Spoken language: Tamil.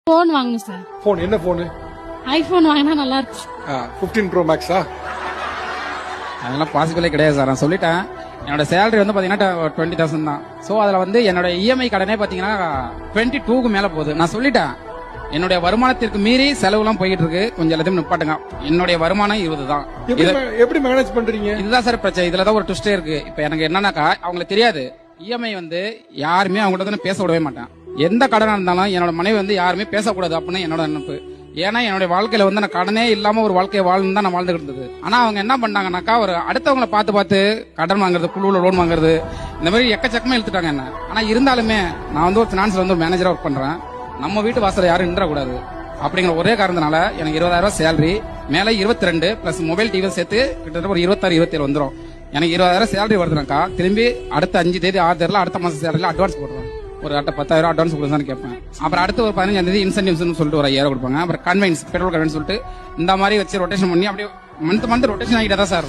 போன் வாங்கணும் சார். போன் என்ன போன்? ஐபோன் வாங்கினா நல்லா இருக்கு. 15 Pro Maxா? அதெல்லாம் பாசிபிளே கிடையாது சார். நான் சொல்லிட்டேன், என்னோட சேலரி வந்து பாத்தீங்கன்னா 20,000 தான். சோ அதுல வந்து என்னோட இஎம்ஐ கடனே பாத்தீங்கன்னா 22க்கு மேல போகுது. நான் சொல்லிட்டேன், என்னுடைய வருமானத்திற்கு மீறி செலவுலாம் போயிட்டு இருக்கு, கொஞ்சம் எல்லாத்தையும் நிப்பாட்டுங்க. என்னுடைய வருமானம் 20 தான். எப்படி மேனேஜ் பண்றீங்க? இதுதான் சார் பிரச்சனை. இதுலதான் ஒரு ட்விஸ்டே இருக்கு. இப்ப எனக்கு என்னன்னாக்கா, அவங்களுக்கு தெரியாது இஎம்ஐ வந்து யாருமே அவங்கள்ட்ட வந்து பேச விடவே மாட்டேன். எந்த கடனா இருந்தாலும் என்னோட மனைவி வந்து யாருமே பேசக்கூடாது அப்படின்னு என்னோட நினைப்பு. ஏன்னா என்னுடைய வாழ்க்கையில வந்து நான் கடனே இல்லாம ஒரு வாழ்க்கையை வாழணும் தான் நான் வாழ்ந்துட்டு இருந்தது. ஆனா அவங்க என்ன பண்ணாங்கன்னாக்கா, ஒரு அடுத்தவங்களை பார்த்து கடன் வாங்குறது, குழுவுல லோன் வாங்குறது, இந்த மாதிரி எக்கச்சக்கமா இழுத்துட்டாங்க என்ன. ஆனா இருந்தாலுமே நான் வந்து ஒரு பினான்ஸ்ல வந்து மேனேஜரா ஒர்க் பண்றேன். நம்ம வீட்டு வாசல யாரும் நின்றக்கூடாது அப்படிங்கிற ஒரே காரணத்தினால எனக்கு 20,000 சேலரி, மேல 22 பிளஸ் மொபைல் டிவி சேர்த்து கிட்டத்தட்ட ஒரு 26, 27 வந்துடும். எனக்கு 20,000 சேலரி வருதுனாக்கா, திரும்பி அடுத்த 5 தேதி 6 தேதியில அடுத்த மாசம் சேலரியில அட்வான்ஸ் போடுறேன். ஒரு 10,000 அட்வான்ஸ் கொடுத்தான்னு கேட்பேன். அப்புறம் அடுத்த ஒரு 15ஆம் தேதி இன்சென்டிவ்ஸ் சொல்லிட்டு ஒரு 5,000 கொடுப்பாங்க. அப்புறம் கன்வென்ஸ், பெட்ரோல் கன்வென்ஸ் சொல்லிட்டு இந்த மாதிரி வச்சு ரொட்டேஷன் பண்ணி அப்படியே மந்த் ரொட்டேஷன் ஆகிட்டா தான் சார்.